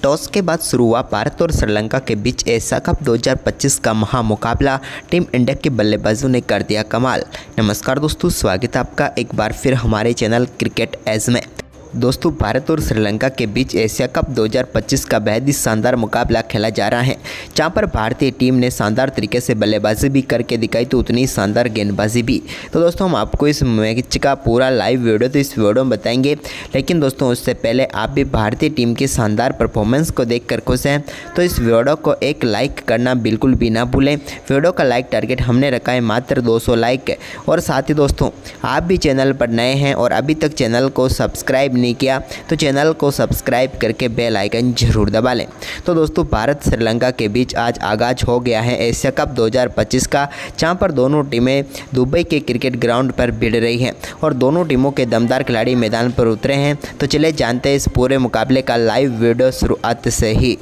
Toss के बाद शुरू हुआ भारत और श्रीलंका के बीच एशिया कप 2025 का महामुकाबला। टीम इंडिया के बल्लेबाजों ने कर दिया कमाल। नमस्कार दोस्तों, स्वागत है आपका एक बार फिर हमारे चैनल क्रिकेट एज में। दोस्तों, भारत और श्रीलंका के बीच एशिया कप 2025 का बेहद ही शानदार मुकाबला खेला जा रहा है, जहां पर भारतीय टीम ने शानदार तरीके से बल्लेबाजी भी करके दिखाई, तो उतनी शानदार गेंदबाजी भी। तो दोस्तों, हम आपको इस मैच का पूरा लाइव वीडियो तो इस वीडियो में बताएंगे, लेकिन दोस्तों उससे पहले आप भी भारतीय टीम की शानदार परफॉर्मेंस को देखकर खुश हैं तो इस वीडियो को एक लाइक करना बिल्कुल भी ना भूलें। वीडियो का लाइक टारगेट हमने रखा है मात्र 200 लाइक। और साथ ही दोस्तों, आप भी चैनल पर नए हैं और अभी तक चैनल को सब्सक्राइब नहीं किया तो चैनल को सब्सक्राइब करके बेल आइकन जरूर दबा लें। तो दोस्तों, भारत श्रीलंका के बीच आज आगाज हो गया है एशिया कप 2025 का, जहां पर दोनों टीमें दुबई के क्रिकेट ग्राउंड पर भिड़ रही हैं और दोनों टीमों के दमदार खिलाड़ी मैदान पर उतरे हैं। तो चले जानते हैं इस पूरे मुकाबले का लाइव वीडियो शुरुआत से ही।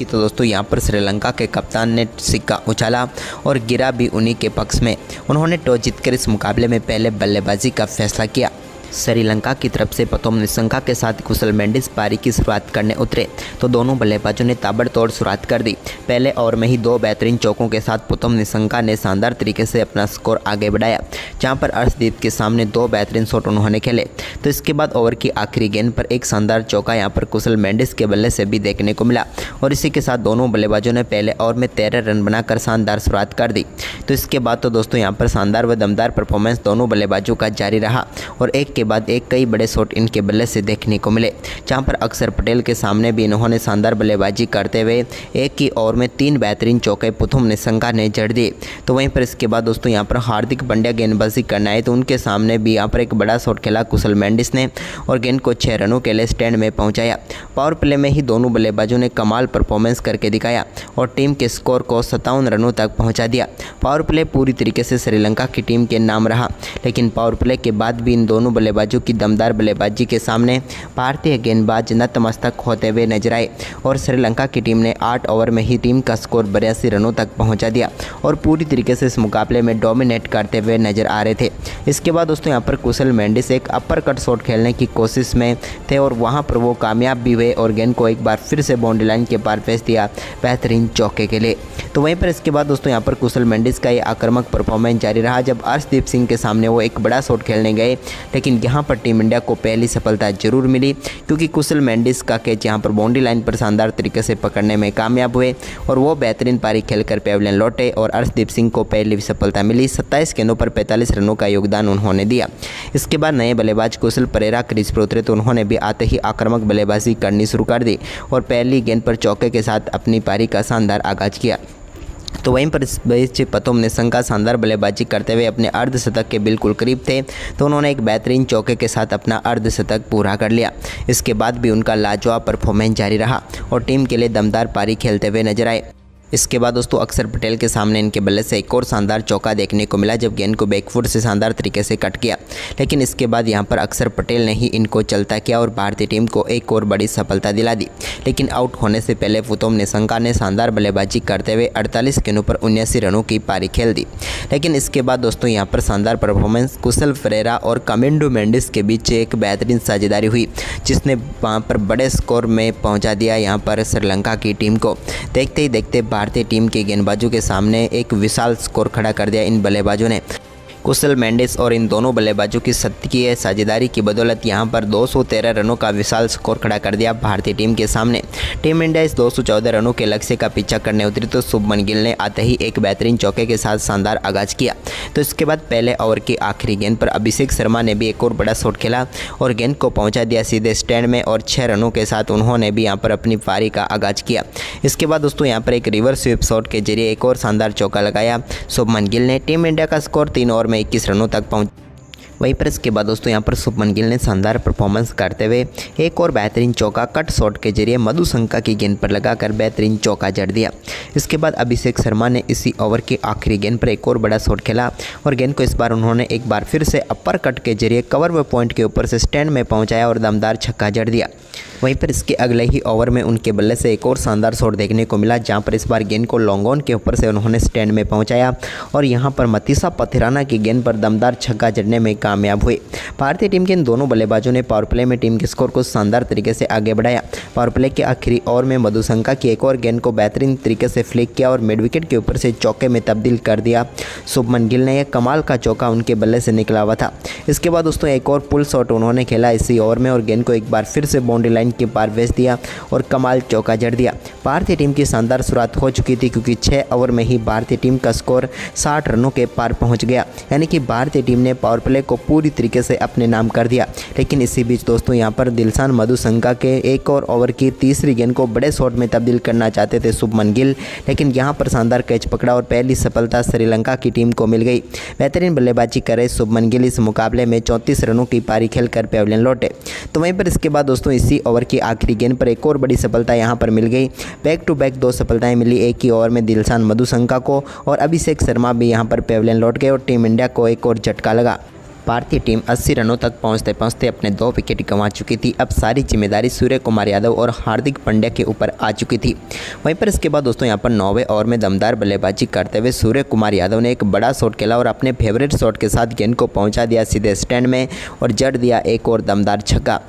तो दोस्तों, यहाँ पर श्रीलंका के कप्तान ने सिक्का उछाला और गिरा भी उन्हीं के पक्ष में। उन्होंने टॉस जीतकर इस मुकाबले में पहले बल्लेबाजी का फैसला किया। श्रीलंका की तरफ से प्रथम निशंका के साथ कुशल मेंडिस पारी की शुरुआत करने उतरे तो दोनों बल्लेबाजों ने ताबड़तोड़ शुरुआत कर दी। पहले ओवर में ही 2 बेहतरीन चौकों के साथ प्रथम निशंका ने शानदार तरीके से अपना स्कोर आगे बढ़ाया, जहां पर अर्शदीप के सामने 2 बेहतरीन शॉट उन्होंने खेले। तो इसके बाद ओवर की आखिरी गेंद पर एक शानदार चौका यहां पर कुशल मेंडिस के बल्ले से भी देखने को मिला और इसी के साथ दोनों बल्लेबाजों ने पहले ओवर में 13 रन बनाकर शानदार शुरुआत कर दी। तो इसके बाद तो दोस्तों यहाँ पर शानदार व दमदार परफॉर्मेंस दोनों बल्लेबाजों का जारी रहा और एक के बाद एक कई बड़े शॉट इनके बल्ले से देखने को मिले, जहां पर अक्षर पटेल के सामने भी इन्होंने शानदार बल्लेबाजी करते हुए एक ही ओवर में 3 बेहतरीन चौके प्रथम निशंका ने जड़ दिए। तो वहीं पर इसके बाद दोस्तों यहाँ पर हार्दिक पांड्या गेंदबाजी करना है तो उनके सामने भी यहाँ पर एक बड़ा शॉट खेला कुशल मेंडिस ने और गेंद को 6 रनों के लिए स्टैंड में पहुँचाया। पावर प्ले में ही दोनों बल्लेबाजों ने कमाल परफॉर्मेंस करके दिखाया और टीम के स्कोर को 57 रनों तक पहुँचा दिया। पावर प्ले पूरी तरीके से श्रीलंका की टीम के नाम रहा, लेकिन पावर प्ले के बाद भी इन दोनों बल्लेबाजों की दमदार बल्लेबाजी के सामने भारतीय गेंदबाज नतमस्तक होते हुए नजर आए और श्रीलंका की टीम ने 8 ओवर में ही टीम का स्कोर 82 रनों तक पहुंचा दिया और पूरी तरीके से इस मुकाबले में डोमिनेट करते हुए नजर आ रहे थे। इसके बाद दोस्तों यहाँ पर कुशल मेंडिस एक अपर कट शॉट खेलने की कोशिश में थे और वहां पर वो कामयाब भी हुए और गेंद को एक बार फिर से बाउंड्री लाइन के पार भेज दिया बेहतरीन चौके के लिए। तो वहीं पर इसके बाद दोस्तों यहाँ पर कुशल मेंडिस का ये आक्रामक परफॉर्मेंस जारी रहा जब अर्शदीप सिंह के सामने वो एक बड़ा शॉट खेलने गए, लेकिन यहाँ पर टीम इंडिया को पहली सफलता जरूर मिली क्योंकि कुशल मेंडिस का कैच यहाँ पर बाउंड्री लाइन पर शानदार तरीके से पकड़ने में कामयाब हुए और वो बेहतरीन पारी खेलकर पेविलियन लौटे और अर्शदीप सिंह को पहली सफलता मिली। 27 गेंदों पर 45 रनों का योगदान उन्होंने दिया। इसके बाद नए बल्लेबाज कुशल परेरा क्रीज पर उतरे तो उन्होंने भी आते ही आक्रामक बल्लेबाजी करनी शुरू कर दी और पहली गेंद पर चौके के साथ अपनी पारी का शानदार आगाज किया। तो वहीं पर इस बीच प्रथम निशंका शानदार बल्लेबाजी करते हुए अपने अर्धशतक के बिल्कुल करीब थे तो उन्होंने एक बेहतरीन चौके के साथ अपना अर्धशतक पूरा कर लिया। इसके बाद भी उनका लाजवाब परफॉर्मेंस जारी रहा और टीम के लिए दमदार पारी खेलते हुए नजर आए। इसके बाद दोस्तों अक्षर पटेल के सामने इनके बल्ले से एक और शानदार चौका देखने को मिला जब गेंद को बैकफुट से शानदार तरीके से कट किया, लेकिन इसके बाद यहां पर अक्षर पटेल ने ही इनको चलता किया और भारतीय टीम को एक और बड़ी सफलता दिला दी। लेकिन आउट होने से पहले प्रथम निशंका ने शानदार बल्लेबाजी करते हुए 48 गेंदों पर 79 रनों की पारी खेल दी। लेकिन इसके बाद दोस्तों यहाँ पर शानदार परफॉर्मेंस कुशल परेरा और कमिंडो मेंडिस के बीच एक बेहतरीन साझेदारी हुई जिसने वहाँ पर बड़े स्कोर में पहुँचा दिया यहाँ पर श्रीलंका की टीम को। देखते ही देखते भारतीय टीम के गेंदबाजों के सामने एक विशाल स्कोर खड़ा कर दिया इन बल्लेबाजों ने। कुशल मेंडिस और इन दोनों बल्लेबाजों की शतकीय साझेदारी की बदौलत यहां पर 213 रनों का विशाल स्कोर खड़ा कर दिया भारतीय टीम के सामने। टीम इंडिया इस 214 रनों के लक्ष्य का पीछा करने उतरी तो शुभमन गिल ने आते ही एक बेहतरीन चौके के साथ शानदार आगाज किया। तो इसके बाद पहले ओवर की आखिरी गेंद पर अभिषेक शर्मा ने भी एक और बड़ा शॉट खेला और गेंद को पहुंचा दिया सीधे स्टैंड में और 6 रनों के साथ उन्होंने भी यहाँ पर अपनी पारी का आगाज किया। इसके बाद दोस्तों यहाँ पर एक रिवर्स स्वीप शॉट के जरिए एक और शानदार चौका लगाया शुभमन गिल ने। टीम इंडिया का स्कोर 3 ओवर में 21 रनों तक पहुंच। वहीं पर इसके बाद दोस्तों यहाँ पर शुभमन गिल ने शानदार परफॉर्मेंस करते हुए एक और बेहतरीन चौका कट शॉट के जरिए मधुशंका की गेंद पर लगाकर बेहतरीन चौका जड़ दिया। इसके बाद अभिषेक शर्मा ने इसी ओवर की आखिरी गेंद पर एक और बड़ा शॉट खेला और गेंद को इस बार उन्होंने एक बार फिर से अपर कट के जरिए कवर व पॉइंट के ऊपर से स्टैंड में पहुंचाया और दमदार छक्का जड़ दिया। वहीं पर इसके अगले ही ओवर में उनके बल्ले से एक और शानदार शॉट देखने को मिला जहां पर इस बार गेंद को लॉन्ग ऑन के ऊपर से उन्होंने स्टैंड में पहुंचाया और यहां पर मतीसा पथिराना की गेंद पर दमदार छक्का जड़ने में कामयाब हुए। भारतीय टीम के इन दोनों बल्लेबाजों ने पावर प्ले में टीम के स्कोर को शानदार तरीके से आगे बढ़ाया। पावर प्ले के आखिरी ओवर में मधुशंका की एक और गेंद को बेहतरीन तरीके से फ्लिक किया और मिड विकेट के ऊपर से चौके में तब्दील कर दिया। शुभमन गिल ने यह कमाल का चौका उनके बल्ले से निकला हुआ था। इसके बाद दोस्तों एक और पुल शॉट उन्होंने खेला इसी ओवर में और गेंद को एक बार फिर से बाउंड्री लाइन के पार भेज दिया और कमाल चौका जड़ दिया। भारतीय टीम की शानदार शुरुआत हो चुकी थी क्योंकि 6 ओवर में ही भारतीय टीम का स्कोर 60 रनों के पार पहुंच गया, यानी कि भारतीय टीम ने पावर प्ले को पूरी तरीके से अपने नाम कर दिया। लेकिन इसी बीच दोस्तों यहाँ पर दिलशान मधुशंका के एक और ओवर की तीसरी गेंद को बड़े शॉट में तब्दील करना चाहते थे शुभमन गिल, लेकिन यहाँ पर शानदार कैच पकड़ा और पहली सफलता श्रीलंका की टीम को मिल गई। बेहतरीन बल्लेबाजी कर रहे शुभमन गिल इस मुकाबले में 34 रनों की पारी खेलकर पेविलियन लौटे। तो वहीं पर इसके बाद दोस्तों इसी ओवर की आखिरी गेंद पर एक और बड़ी सफलता यहाँ पर मिल गई। बैक टू बैक 2 सफलताएं मिली एक ही ओवर में दिलशान मधुशंका को और अभिषेक शर्मा भी यहाँ पर पेविलियन लौट गए और टीम इंडिया को एक और झटका लगा। भारतीय टीम 80 रनों तक पहुंचते पहुंचते अपने 2 विकेट गंवा चुकी थी। अब सारी जिम्मेदारी सूर्य कुमार यादव और हार्दिक पांड्या के ऊपर आ चुकी थी। वहीं पर इसके बाद दोस्तों यहाँ पर 9वें ओवर में दमदार बल्लेबाजी करते हुए सूर्य कुमार यादव ने एक बड़ा शॉट खेला और अपने फेवरेट शॉट के साथ गेंद को पहुंचा दिया सीधे स्टैंड में और जड़ दिया एक और दमदार छक्का।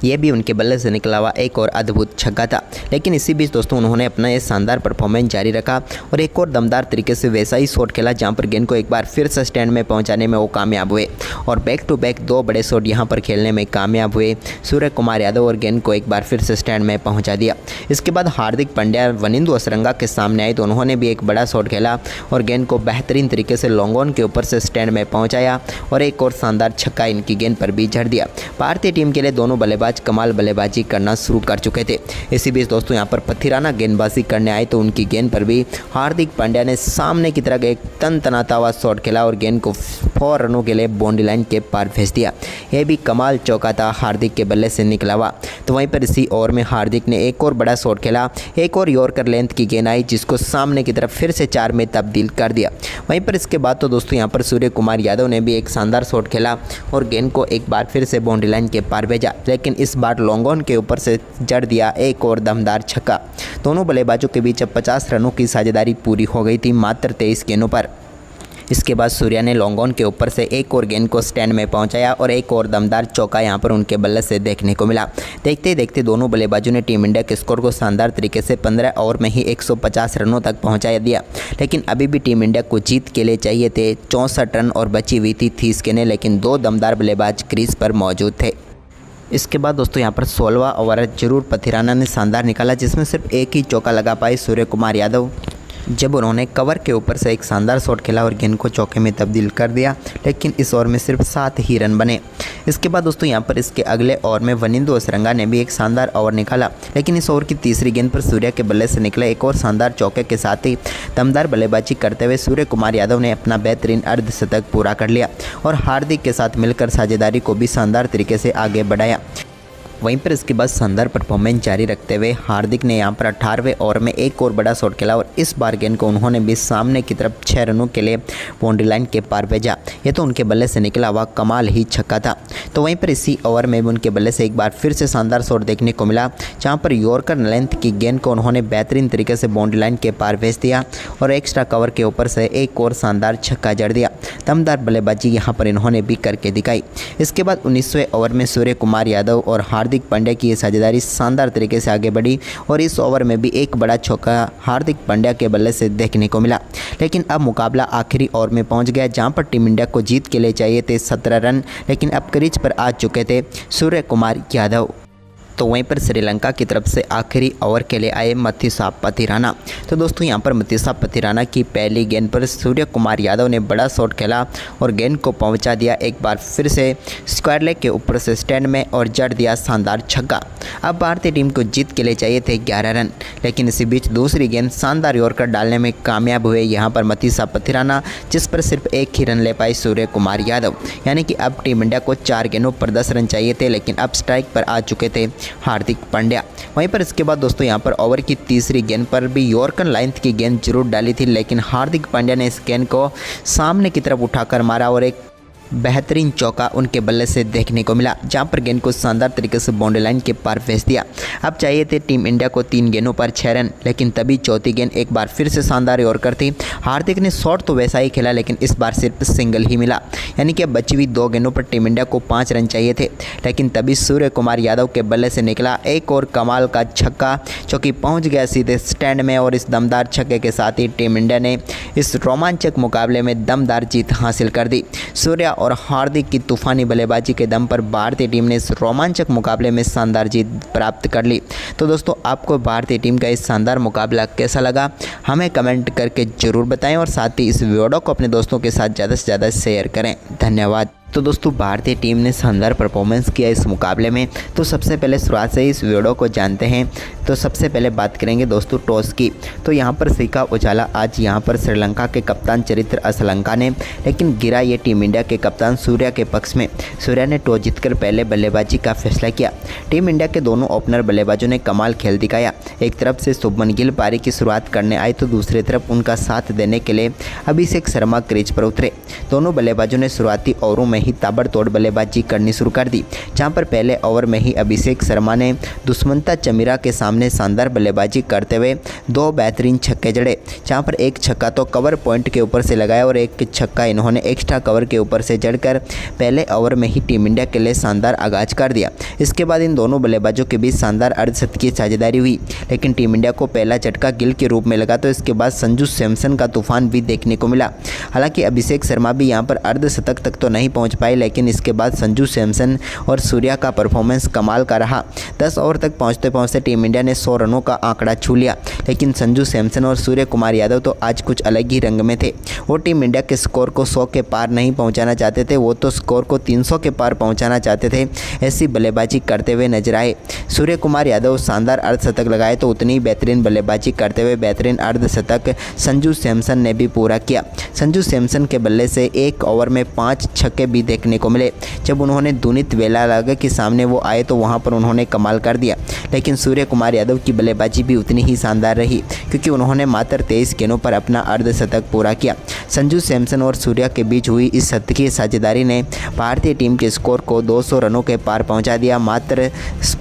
ये भी उनके बल्ले से निकला हुआ एक और अद्भुत छक्का था। लेकिन इसी बीच दोस्तों उन्होंने अपना ये शानदार परफॉर्मेंस जारी रखा और एक और दमदार तरीके से वैसा ही शॉट खेला जहां पर गेंद को एक बार फिर से स्टैंड में पहुंचाने में वो कामयाब हुए और बैक टू बैक 2 बड़े शॉट यहां पर खेलने में कामयाब हुए सूर्य कुमार यादव और गेंद को एक बार फिर से स्टैंड में पहुँचा दिया। इसके बाद हार्दिक पांड्या वनिंदु असरंगा के सामने आए तो उन्होंने भी एक बड़ा शॉट खेला और गेंद को बेहतरीन तरीके से लॉन्ग ऑन के ऊपर से स्टैंड में पहुँचाया और एक और शानदार छक्का इनकी गेंद पर भी जड़ दिया। भारतीय टीम के लिए दोनों बल्लेबाज कमाल बल्लेबाजी करना शुरू कर चुके थे। इसी बीच दोस्तों यहाँ पर पथिराना गेंदबाजी करने आए तो उनकी गेंद पर भी हार्दिक पांड्या ने सामने की तरफ एक तनतनाता हुआ शॉट खेला और गेंद को 4 रनों के लिए बाउंड्री लाइन के पार भेज दिया। यह भी कमाल चौका था हार्दिक के बल्ले से निकला हुआ। तो वहीं पर इसी ओवर में हार्दिक ने एक और बड़ा शॉट खेला, एक और यॉर्कर लेंथ की गेंद आई जिसको सामने की तरफ फिर से 4 में तब्दील कर दिया। वहीं पर इसके बाद तो दोस्तों यहाँ पर सूर्य कुमार यादव ने भी एक शानदार शॉट खेला और गेंद को एक बार फिर से बाउंड्री लाइन के पार भेजा, लेकिन इस बार लॉन्ग ऑन के ऊपर से जड़ दिया एक और दमदार छक्का। दोनों बल्लेबाजों के बीच अब 50 रनों की साझेदारी पूरी हो गई थी मात्र 23 गेंदों पर। इसके बाद सूर्या ने लॉन्ग ऑन के ऊपर से एक और गेंद को स्टैंड में पहुंचाया और एक और दमदार चौका यहां पर उनके बल्ले से देखने को मिला। देखते ही देखते दोनों बल्लेबाजों ने टीम इंडिया के स्कोर को शानदार तरीके से 15 ओवर में ही 150 रनों तक पहुंचा दिया। लेकिन अभी भी टीम इंडिया को जीत के लिए चाहिए थे 64 रन और बची हुई थी 30 गेंदें, लेकिन 2 दमदार बल्लेबाज क्रीज पर मौजूद थे। इसके बाद दोस्तों यहाँ पर 16वां ओवर जरूर पथिराना ने शानदार निकाला जिसमें सिर्फ एक ही चौका लगा पाए सूर्य कुमार यादव, जब उन्होंने कवर के ऊपर से एक शानदार शॉट खेला और गेंद को चौके में तब्दील कर दिया, लेकिन इस ओवर में सिर्फ 7 ही रन बने। इसके बाद दोस्तों यहाँ पर इसके अगले ओवर में वनिंदु असरंगा ने भी एक शानदार ओवर निकाला, लेकिन इस ओवर की तीसरी गेंद पर सूर्या के बल्ले से निकले एक और शानदार चौके के साथ ही दमदार बल्लेबाजी करते हुए सूर्य कुमार यादव ने अपना बेहतरीन अर्धशतक पूरा कर लिया और हार्दिक के साथ मिलकर साझेदारी को भी शानदार तरीके से आगे बढ़ाया। वहीं पर इसके बाद शानदार परफॉर्मेंस जारी रखते हुए हार्दिक ने यहां पर 18वें ओवर में एक और बड़ा शॉट खेला और इस बार गेंद को उन्होंने भी सामने की तरफ 6 रनों के लिए बाउंड्री लाइन के पार भेजा। ये तो उनके बल्ले से निकला हुआ कमाल ही छक्का था। तो वहीं पर इसी ओवर में भी उनके बल्ले से एक बार फिर से शानदार शॉट देखने को मिला, जहाँ पर यॉर्कर लेंथ की गेंद को उन्होंने बेहतरीन तरीके से बाउंड्री लाइन के पार भेज दिया और एक्स्ट्रा कवर के ऊपर से एक और शानदार छक्का जड़ दिया। दमदार बल्लेबाजी यहाँ पर इन्होंने भी करके दिखाई। इसके बाद 19वें ओवर में सूर्य कुमार यादव और हार्दिक पांड्या की ये साझेदारी शानदार तरीके से आगे बढ़ी और इस ओवर में भी एक बड़ा चौका हार्दिक पांड्या के बल्ले से देखने को मिला। लेकिन अब मुकाबला आखिरी ओवर में पहुंच गया, जहां पर टीम इंडिया को जीत के लिए चाहिए थे 17 रन, लेकिन अब क्रीज पर आ चुके थे सूर्य कुमार यादव। तो वहीं पर श्रीलंका की तरफ से आखिरी ओवर के लिए आए मथीसा पथिराना। तो दोस्तों यहाँ पर मथीसा पथिराना की पहली गेंद पर सूर्य कुमार यादव ने बड़ा शॉट खेला और गेंद को पहुंचा दिया एक बार फिर से स्क्वायर लेग के ऊपर से स्टैंड में और जड़ दिया शानदार छक्का। अब भारतीय टीम को जीत के लिए चाहिए थे 11 रन, लेकिन इसी बीच दूसरी गेंद शानदार यॉर्कर डालने में कामयाब हुए यहाँ पर मथीसा पथिराना, जिस पर सिर्फ एक ही रन ले पाए सूर्य कुमार यादव। यानी कि अब टीम इंडिया को 4 गेंदों पर 10 रन चाहिए थे, लेकिन अब स्ट्राइक पर आ चुके थे हार्दिक पांड्या। वहीं पर इसके बाद दोस्तों यहाँ पर ओवर की तीसरी गेंद पर भी यॉर्कर लेंथ की गेंद जरूर डाली थी, लेकिन हार्दिक पांड्या ने इस गेंद को सामने की तरफ उठाकर मारा और एक बेहतरीन चौका उनके बल्ले से देखने को मिला, जहां पर गेंद को शानदार तरीके से बाउंड्री लाइन के पार भेज दिया। अब चाहिए थे टीम इंडिया को 3 गेंदों पर 6 रन, लेकिन तभी चौथी गेंद एक बार फिर से शानदार यॉर्कर थी। हार्दिक ने शॉट तो वैसा ही खेला, लेकिन इस बार सिर्फ सिंगल ही मिला, यानी कि अब बची हुई 2 गेंदों पर टीम इंडिया को 5 रन चाहिए थे। लेकिन तभी सूर्य कुमार यादव के बल्ले से निकला एक और कमाल का छक्का, जो कि पहुंच गया सीधे स्टैंड में, और इस दमदार छक्के के साथ ही टीम इंडिया ने इस रोमांचक मुकाबले में दमदार जीत हासिल कर दी। सूर्या और हार्दिक की तूफानी बल्लेबाजी के दम पर भारतीय टीम ने इस रोमांचक मुकाबले में शानदार जीत प्राप्त कर ली। तो दोस्तों, आपको भारतीय टीम का इस शानदार मुकाबला कैसा लगा, हमें कमेंट करके ज़रूर बताएं, और साथ ही इस वीडियो को अपने दोस्तों के साथ ज़्यादा से ज़्यादा शेयर करें। धन्यवाद। तो दोस्तों, भारतीय टीम ने शानदार परफॉर्मेंस किया इस मुकाबले में। तो सबसे पहले शुरुआत से इस वीडियो को जानते हैं। तो सबसे पहले बात करेंगे दोस्तों टॉस की। तो यहाँ पर शिखा उजाला आज यहाँ पर श्रीलंका के कप्तान चरित्र असलंका ने, लेकिन गिरा ये टीम इंडिया के कप्तान सूर्या के पक्ष में। सूर्या ने टॉस जीतकर पहले बल्लेबाजी का फैसला किया। टीम इंडिया के दोनों ओपनर बल्लेबाजों ने कमाल खेल दिखाया। एक तरफ से शुभमन गिल पारी की शुरुआत करने आए, तो दूसरी तरफ उनका साथ देने के लिए अभिषेक शर्मा क्रीज पर उतरे। दोनों बल्लेबाजों ने शुरुआती ओवरों में ही ताबड़तोड़ बल्लेबाजी करनी शुरू कर दी, जहां पर पहले ओवर में ही अभिषेक शर्मा ने दुष्मंता चमीरा के सामने शानदार बल्लेबाजी करते हुए 2 बेहतरीन छक्के जड़े, जहां पर एक छक्का तो कवर पॉइंट के ऊपर से लगाया और एक छक्का इन्होंने एक्स्ट्रा कवर के ऊपर से जड़कर पहले ओवर में ही टीम इंडिया के लिए शानदार आगाज कर दिया। इसके बाद इन दोनों बल्लेबाजों के बीच शानदार अर्धशतकीय साझेदारी हुई, लेकिन टीम इंडिया को पहला झटका गिल के रूप में लगा, तो इसके बाद संजू सैमसन का तूफान भी देखने को मिला। हालांकि अभिषेक शर्मा भी यहां पर अर्धशतक तक तो नहीं पहुंच पाए, लेकिन इसके बाद संजू सैमसन और सूर्या का परफॉर्मेंस कमाल का रहा। 10 ओवर तक पहुंचते पहुंचते टीम इंडिया ने 100 रनों का आंकड़ा छू लिया, लेकिन संजू सैमसन और सूर्य कुमार यादव तो आज कुछ अलग ही रंग में थे। वो टीम इंडिया के स्कोर को 100 के पार नहीं पहुंचाना चाहते थे, वो तो स्कोर को 300 के पार पहुंचाना चाहते थे। ऐसी बल्लेबाजी करते हुए नजर आए। सूर्य कुमार यादव शानदार अर्धशतक लगाए, तो उतनी ही बेहतरीन बल्लेबाजी करते हुए बेहतरीन अर्धशतक संजू सैमसन ने भी पूरा किया। संजू सैमसन के बल्ले से एक ओवर में 5 छक्के भी देखने को मिले। जब उन्होंने दुनित वेलालगा के सामने वो आए, तो वहां पर उन्होंने कमाल कर दिया। लेकिन सूर्य कुमार यादव की बल्लेबाजी भी उतनी ही शानदार रही, क्योंकि उन्होंने मात्र 23 गेंदों पर अपना अर्धशतक पूरा किया। संजू सैमसन और सूर्या के बीच हुई इस शतकीय साझेदारी ने भारतीय टीम के स्कोर को 200 रनों के पार पहुंचा दिया, मात्र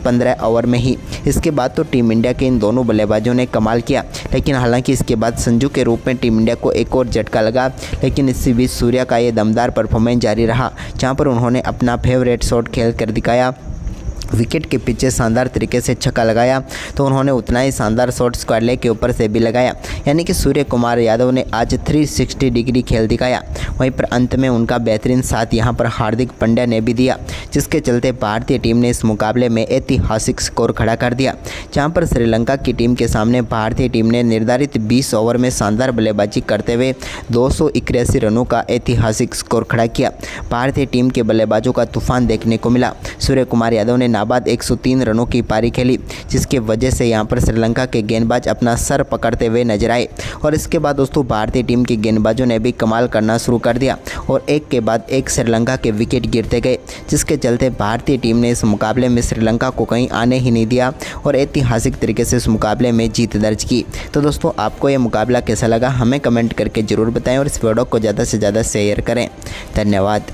15 ओवर में ही। इसके बाद तो टीम इंडिया के इन दोनों बल्लेबाजों ने कमाल किया, लेकिन हालांकि इसके बाद संजू के रूप में टीम इंडिया को एक और झटका लगा। लेकिन इसी बीच सूर्या का ये दमदार परफॉर्मेंस जारी रहा, जहां पर उन्होंने अपना फेवरेट शॉट खेल कर दिखाया। विकेट के पीछे शानदार तरीके से छक्का लगाया, तो उन्होंने उतना ही शानदार शॉट स्क्वायर लेग के ऊपर से भी लगाया, यानी कि सूर्य कुमार यादव ने आज 360 डिग्री खेल दिखाया। वहीं पर अंत में उनका बेहतरीन साथ यहां पर हार्दिक पांड्या ने भी दिया, जिसके चलते भारतीय टीम ने इस मुकाबले में ऐतिहासिक स्कोर खड़ा कर दिया, जहां पर श्रीलंका की टीम के सामने भारतीय टीम ने निर्धारित 20 ओवर में शानदार बल्लेबाजी करते हुए 281 रनों का ऐतिहासिक स्कोर खड़ा किया। भारतीय टीम के बल्लेबाजों का तूफान देखने को मिला। सूर्य कुमार यादव ने नाबाद 103 रनों की पारी खेली, जिसके वजह से यहां पर श्रीलंका के गेंदबाज अपना सर पकड़ते हुए नजर आए। और इसके बाद दोस्तों भारतीय टीम के गेंदबाजों ने भी कमाल करना शुरू कर दिया, और एक के बाद एक श्रीलंका के विकेट गिरते गए, जिसके चलते भारतीय टीम ने इस मुकाबले में श्रीलंका को कहीं आने ही नहीं दिया और ऐतिहासिक तरीके से इस मुकाबले में जीत दर्ज की। तो दोस्तों, आपको ये मुकाबला कैसा लगा, हमें कमेंट करके ज़रूर बताएं, और इस वीडियो को ज़्यादा से ज़्यादा शेयर करें। धन्यवाद।